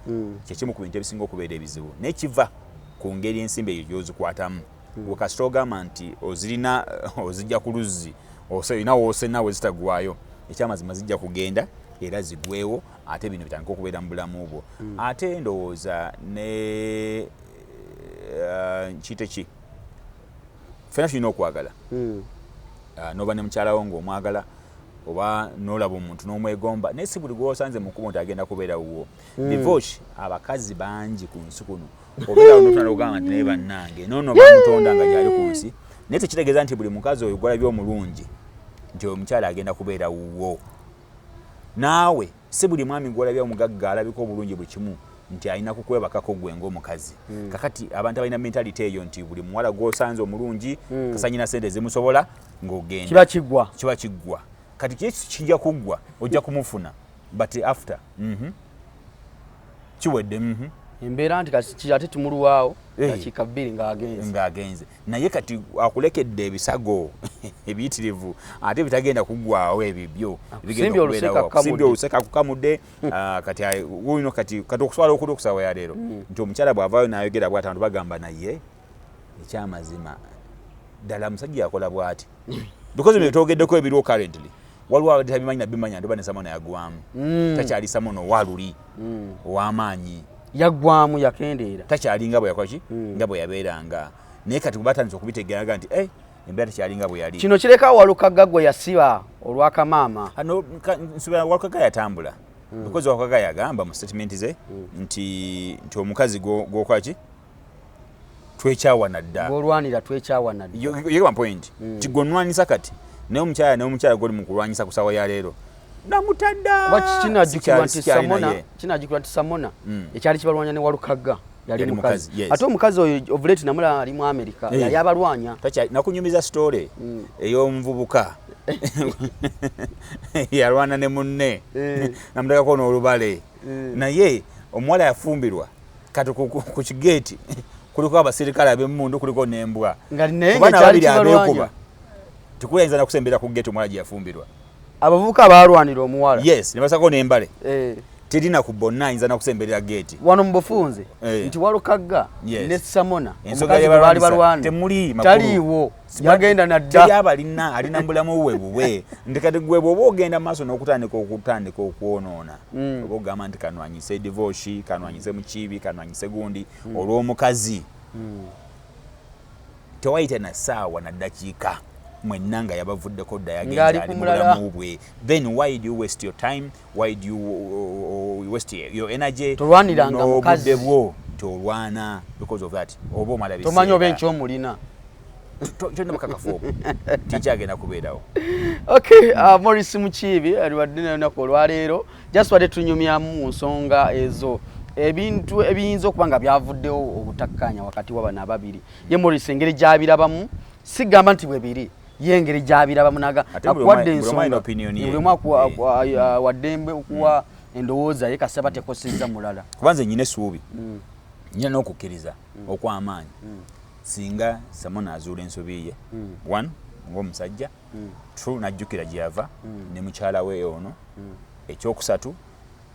kyekimu ku bintu ebisinga okubeera ebizibu naye kiva ku ngeri ensimbi eyo gyozikwatamu wekasita ogamba nti ozirina ozijja ku luzzi olina woosena we zitagwayo ekyamazima zijja kugenda era zigwewo ate bino bitandika okubeera mu bulamu bwo ate ndowooza ne kiyite ki ffena tulina okwagala noba ne mukyalawo ng'omwagala oba n'olaba omuntu n'omwegomba naye si buli gw'osanze mu kkubo nti agenda kubeera wuwo divorce abakazi bangi ku nsi kuno obeerawo n'otulala ogamba nti naye bannange noono bamutonda nga gyali ku nsi naye tekitegeeza nti buli mukazi oyo gwalabye omulungi nti oyo mukyala agenda kubeera wuwo naawe si buli mwami gwolabya omugagga alabika obulungi buli kimu nti alina kukwebakako gwe ng'omukazi kakati abantu abalina mentality eyo nti buli muwala gw'osanze omulungi kasanyina sente zimusobola ng'ogenda kiba kiggwa kati kijja kuggwa ojja kumufuna but after kiwedde embeera nti kasi ate tumuluwaawo dakiika 2 ng'agenze naye kati akulekedde ebisago ebiyitirivu ate bitagenda kuggwawo ebibyo simbi oluseka kukamudde kati wuno kati okuswala okuda okusawa ya leero nti omukyala bw'avaayo n'ayogera bw'ati abantu bagamba naye ekyamazima ddala musajja yakola bw'ati because bino twogeddeko ebiriwo currently waliwo abadde tabimanyi nabimanya nti oba ne Samona yagwamu takyali Samona owaaluli ow'amaanyi yaggwamu yakendeera takyali nga bwe yakolaki nga bwe yabeeranga naye kati batandise okubitegeeraga nti embeera tekyali nga bwe yali kino kireka Walukaga gwe yasiba olw'akamaama nsubira Walukaga yatambula because Walukaga yagamba mu statement ze nti omukazi gwokolaki twekyawana dda olwanira twekyawana dda yegwa point nti gonwanisa kati naye omukyala goli mu kulwanyisa ku sawa ya leero namutadda kinajjukirwa nti Samona ekyali kibalwanya ne Walukaga yali mukazi ate omukazi oyo ovuleti namula ali mu America yali abalwanya nakunyumiza story ey'omuvubuka yalwana ne munne namutekako n'olubale naye omuwala yafumbirwa kati ku kigeeti kuliko abasirikale ab'emmundu kuliko n'embwa kuba nababiri abeekuba tikuyinza nakusembera ku geeti omuwala gye yafumbirwa abavubuka balwanira omuwala yes ne basako n'embale terina ku bonna ayinza nakusemberera geeti wano mu bufunze nti Walukaga ne Samona omukazi bali balwana temuli taliiwo yagenda nadda yabalina alina mbulamu bwe bwe ndikati gwe bwoba ogenda maaso n'okutandika okwonoona oba ogamba nti kanwanyise divorce kanwanyise Mukiibi kanwanyise gundi olw'omukazi tewayite na ssaawa na ddakiika mwenna nga yabavuddeko dda yagenza ali mu bulamu bwe then why do you waste your time why do you waste your energy tolwaniranga mukazi bwo tolwana because of that oba omala bisi tomanyi oba ekyomulina kyonna bakakafu tikyagenda kubeerawo okay Maurice Mukiibi aliwadde n'olunaku olwaleero just wadde tunyumyamu mu nsonga ezo ebintu ebiyinza okuba nga byavuddewo obutakkanya wakati w'abana ababiri ye Maurice engeri gy'abirabamu sigamba nti bwe biri yengeri gy'abirabamu naga akwadde ensonga waddembe okuwa endowooza ye kasaba tekosezza mulala kubanze nyine essuubi nyina n'okukkiriza okw'amaanyi singa Samona azuula ensobi ye one ng'omusajja two najjukira gye yava ne mukyala we ono ekyokusatu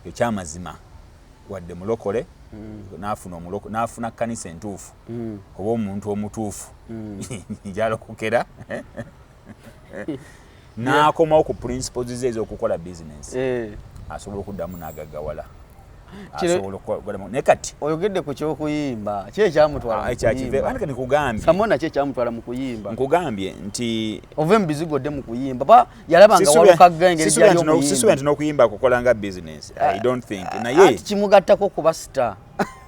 ekyamazima wadde mulokole n'afuna kkanisa entuufu oba omuntu omutuufu gyalokokera n'akomawo ku principles ze ez'okukola business asobola okuddamu n'agaggawala naye kati oyogedde ku kyokuyimba kyekyamutwala Samona kyekyamutwala mu kuyimba nkugambye nti ove mu bizigodde mu kuyimba ba yalabanga Walukaga engeri gyali n'okuyimba kukola nga business I don't think naye kimugattako kuba star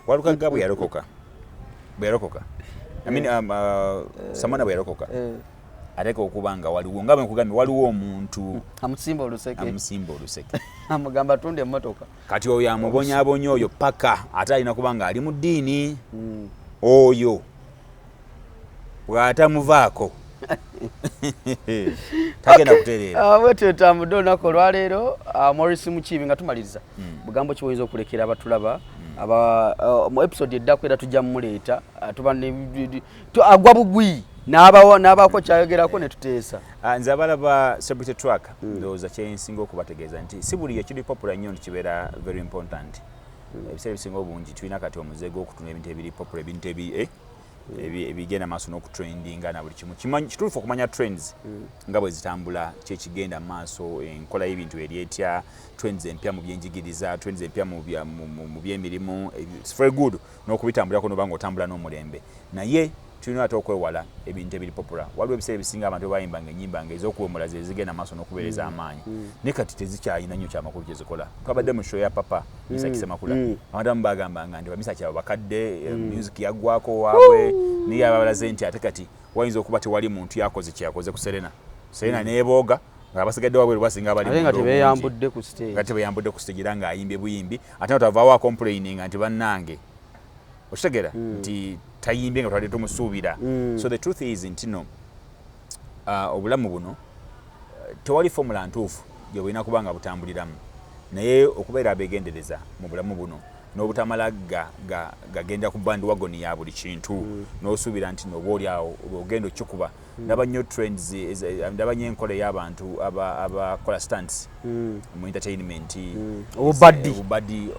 Walukaga bwe yalokoka Samona bwe yalokoka ateka okuba nga waliwo nga bwe nkugambye waliwo omuntu amusimba oluseke amugamba tunde emmotoka kati oyo amubonyaabonya oyo paka ate alina kuba nga ali mu ddiini oyo bw'atamuvaako tagenda kutereera bwetyo tambudde olunaku olwaleero Maurice Mukiibi nga tumaliriza bugambo kiwoyinza okulekera abatulaba mu episode eddako era tujja mumuleeta agwa bugwi n'abaako kyayogerako ne tuteesa nze abalaba celebrity track ndowooza kyensinga okubategeeza nti si buli ekiri popular nnyo nti kibeera very important ebiseera ebisinga obungi tulina kati omuze gw'okutuna ebintu ebiri popular ebintu ebigenda maaso n'okutrendinga na buli kimu kituufu okumanya trends nga bwe zitambula kyekigenda maaso enkola y'ebintu eri etya trends empya mu byenjigiriza trends empya mu byemirimu it's very good n'okubitambulako noba ng'otambula n'omulembe naye tulina ate okwewala ebintu ebiri popular waliwo ebiseera ebisinga abantu bayimbanga ennyimba nga ez'okuwummula ze zigenda maaso n'okubeereza amaanyi naye kati tezikyalina nnyo kyamakulu kye zikola twabadde mu show ya papa Misa Kisemakula abantu abamu bagambanga nti bamisa kyabo bakadde music yaggwako waabwe naye abalaze nti ate kati wayinza okuba tewali muntu yakoze kyakoze ku Serena neebooga ng'abasigadde wabweru basinga abali nga tebeyambudde ku stage era ng'ayimbye buyimbi ate natavaawo complaining nti bannange okitegeera nti tayimbye nga twali tumusuubira so the truth is nti no obulamu buno tewali formula ntuufu gye bulina kuba nga butambuliramu naye okubeera abeegendereza mu bulamu buno n'obutamala gagenda ku bandwagon ya buli kintu n'osuubira nti n'oba awo ogenda okikuba ndaba nnyo trends ndaba nnyo enkola y'abantu abakola stunts mu entertainment obubaddi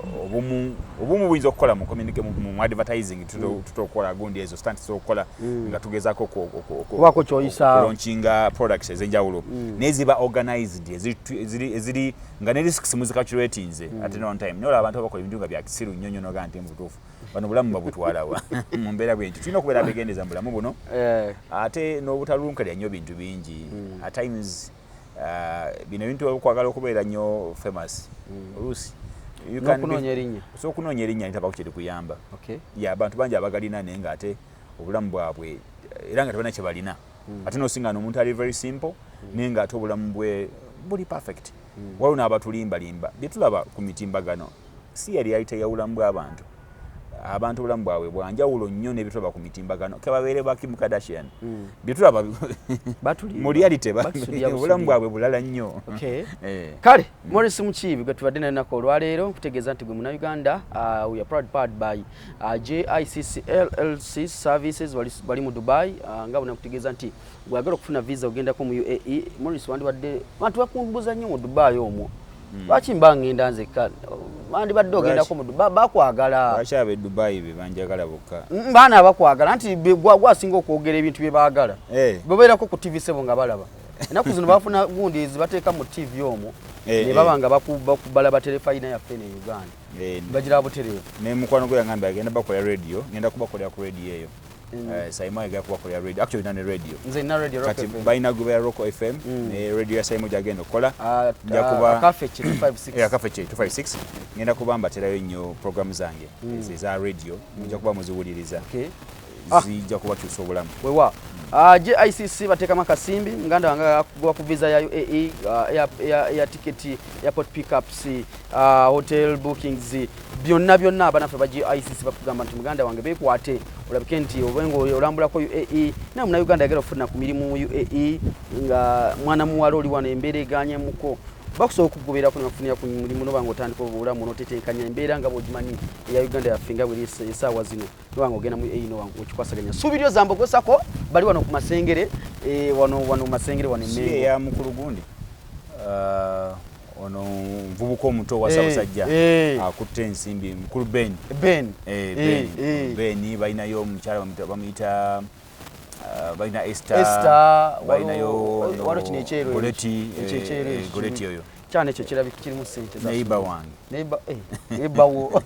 obumu buyinza okukola mu advertising tutokola gundi ezo stunts zokukola nga tugezaako okulaunchinga products ez'enjawulo naye ziba organized eziri nga ne risks muzicalculatinze ate on time nola abantu abakola ebintu nga bya kisiru nnyonnyo noga nti mubutuufu bano bulamu babutwalawa mu mbeera bwenti tulina okubeera abegendeza mu bulamu buno ate n'obutalunkalya nnyo bintu bingi at times bino ebintu okwagala okubeera nnyo famous oluusi okunoonya erinnya nitaba kukiri kuyamba abantu bangi abagalina naye nga ate obulamu bwabwe era nga tebalina kye balina ate n'osinga n'omuntu ali very simple naye nga ate obulamu bwe buli perfect waliwo n'abatulimbalimba bye tulaba ku mitimbagano si yali yali yawulamu bw'abantu abantu obulamu bwabwe bwanjawulo nnyo n'ebitulaba ku mitimbagano kebabeere ba Kim Kardashian byetulaba mu reality obulamu bwabwe bulala nnyo kale Maurice Mukiibi gwe tubadde naye nako olwaleero nkutegeeza nti gwe munnayuganda we are proud part by JICC LLC services bali mu Dubai nga bonna kutegeeza nti bwagala okufuna visa ogendako mu UAE Maurice wandibadde bantu bakumbuza nnyo mu Dubai omwo lwaki mba ngenda nzekka bandibadde ogendako mu Dubai bakwagala lwaki ab'e Dubai be banjagala bokka baana bakwagala nti gwasinga okwogera ebintu bye baagala bebeerako ku TV sebo nga balaba ennaku zino bafuna gundi ezibateeka mu TV omwo ne baba nga balaba terefayina yaffe ne Uganda bagira butereevu ne mukwano gwe yangamba agenda bakola radio ngenda kubakolera ku radio eyo Saimo ya kubakolera radio actually nane radio nze na radio Rock FM baina gubera Rock FM ne radio ya Saimo jagenda kola jakuba Cafe 256 ya Cafe 256 ngenda kubamba terayo nnyo program zange za radio njakuba muziwuliriza zijja kuba kyusobulamu wewa JICC bateekamu akasimbi muganda wange agwa ku visa ya UAE ya ticket airport pickups hotel bookings byonna abanaffe ba JICC bakugamba nti muganda wange beekwate olabike nti obengo olambulako UAE na muna Uganda yagera ofuna ku mirimu mu UAE nga mwana muwala oli wano embeera eganyemuko bakusobola okugoberera ku nafunira ku mulimu nobango otandika obulamu noteteekanya embeera nga bw'ogimanyi eya Uganda yafinga buli essaawa zino nobango ogenda mu UAE nobango okikwasaganya suubiryo zambo gwesako bali wano ku masengere wano mu masengere wano Mengo ya mukulu gundi ono mvubuka omuto wa Ssaabasajja akutte ensimbi mukulu Ben balinayo omukyala bamuyita balina Esther balinayo wano kino ekyero goleti oyo kyane ekyo kirabika kirimu ssente za neighbor wange neighbor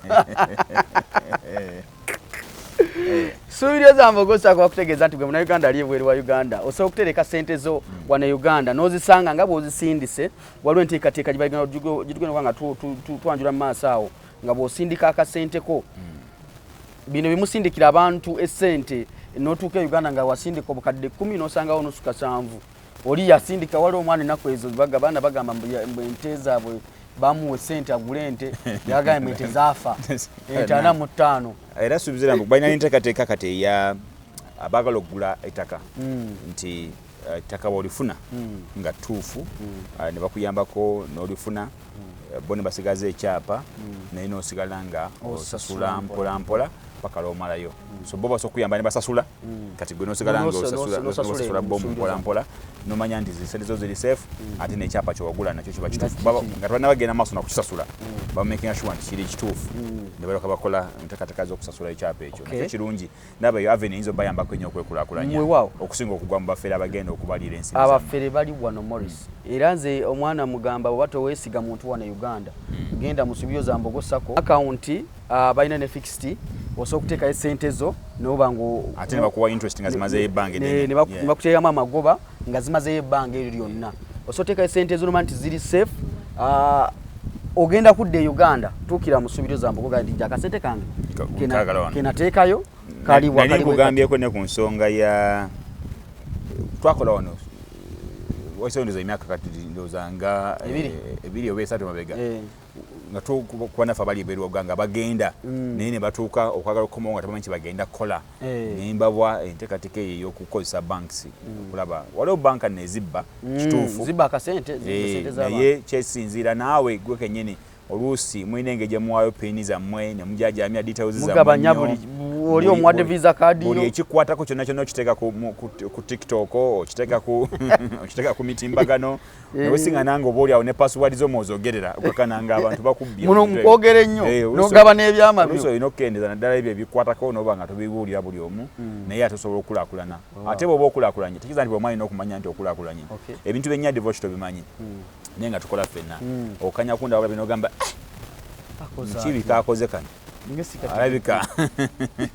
suubiryo zambo gosako bakutegeeza nti gwe munnayuganda ali ebweru wa Uganda osobola okutereka ssente zo wano Uganda n'ozisanga nga bw'ozisindise waliwo enteekateeka gye tugenda nga twanjula mu maaso awo nga bw'osindika akasenteko bino bimusindikira abantu essente n'otuuka e Uganda nga wasindika obukadde 10 n'osangawo nusu kasanvu oli yasindika waliwo omwana ennaku ezo baana bagamba ente zaabwe bamuwa essente agule ente yagamba ente zaafa ente 45 era suubizira mbu balina n'enteekateeka kati eya abaagala okugula ettaka nti ettaka bw'olifuna nga ttuufu ne bakuyambako n'olifuna bo ne basigaza ekyapa naye n'osigala nga osasula mpolampola paka lw'omalayo so bo basobola okuyamba ne basasula kati gwe n'osigala nga osasula bo mpolampola n'omanya nti zisente zo ziri safe ate n'ekyapa kyewagula nakyo kiba kituufu nga tebannabagenda maaso nakukisasula bamakinga sure nti kiri kituufu ne balyoka bakola enteekateeka z'okusasula ekyapa ekyo nakyo kirungi naaba yo avenue yinza obayambako ennyo okwekulaakulanya okusinga okugwa mu bafere abagenda okubalira ensi abafere bali wano Maurice era nze omwana mugamba bwe toweesiga muntu wano Uganda genda mu suubiryo za Mbogo Sacco akaunti balina ne fixed osobola okuteekayo essente zo noba ngo ate ne bakuwa interest nga zimazeeyo ebbanga ne bakuteekamu amagoba nga zimazeeyo ebbanga eryo lyonna osobola okuteekayo essente zo noma nti ziri safe ogenda kudda e Uganda tuukira mu suubiryo za Mbogo gandi nti akasente kange kenateekayo kaliwa nali kugambyeko ne ku nsonga ya twakola wano wasondoza emyaka kati ndowooza nga ebiri oba esatu mabega nga tukuba naffe abali ebweru waganga bagenda naye ne batuuka okwagala okukomawo nga tebamanyi kye bagenda kukola naye mbabwa enteekateeka eyo ey'okukozesa banks kulaba waliwo banka nezibba kituufu zibba akasente naye kyesinziira naawe gwe kennyini oluusi mulina engeri gye muwaayo pini zammwe ne mujajamya details zammwe mugabanya buli oli omuwadde visa card yo buli ekikwatako kyonna kyonna okiteeka ku TikTok okiteeka ku mitimbagano nawe singa nange oba oli awo ne password zo mwozogerera okakananga abantu bakubbye muno mukwogera ennyo n'ogaba n'ebyama byo olina okukendeeza naddala ebyo ebikwatako n'oba nga tobibuulira buli omu naye ate osobola okulaakulana ate bw'oba okulaakulanye tekiza nti bw'omwana olina okumanya nti okulaakulanye ebintu byennya divorce tobimanyi naye nga tukola ffenna okanya kunda wabula binogamba kibi kakoze kano alabika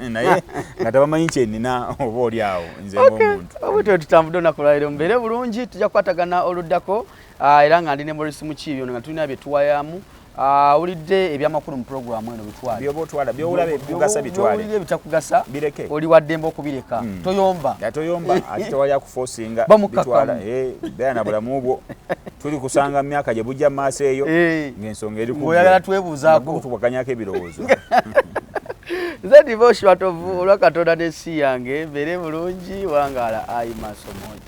naye nga tabamanyi kyenina oba oli awo nze ng'omuntu obutwe tutambudde olunaku lwaleero mubeere bulungi tujja kukwatagana oluddako era nga ndi ne Maurice Mukiibi ono nga tulina bye tuwayamu awulidde ebyamakulu mu programu eno bitwale byoba otwala byowulaba ebikugasa bitwale byowulira ebitakugasa bireke oli waddembe okubireka toyomba ate tewali akufosinga bitwala beera na bulamu bwo tuli kusanga mu myaka gye bujja mu maaso eyo ng'ensonga eri oyagala twebuuzaako tuwakanyako ebirowoozo nze divorce watovu olwa Katonda n'ensi yange mbeere bulungi wangaala ayi maaso moja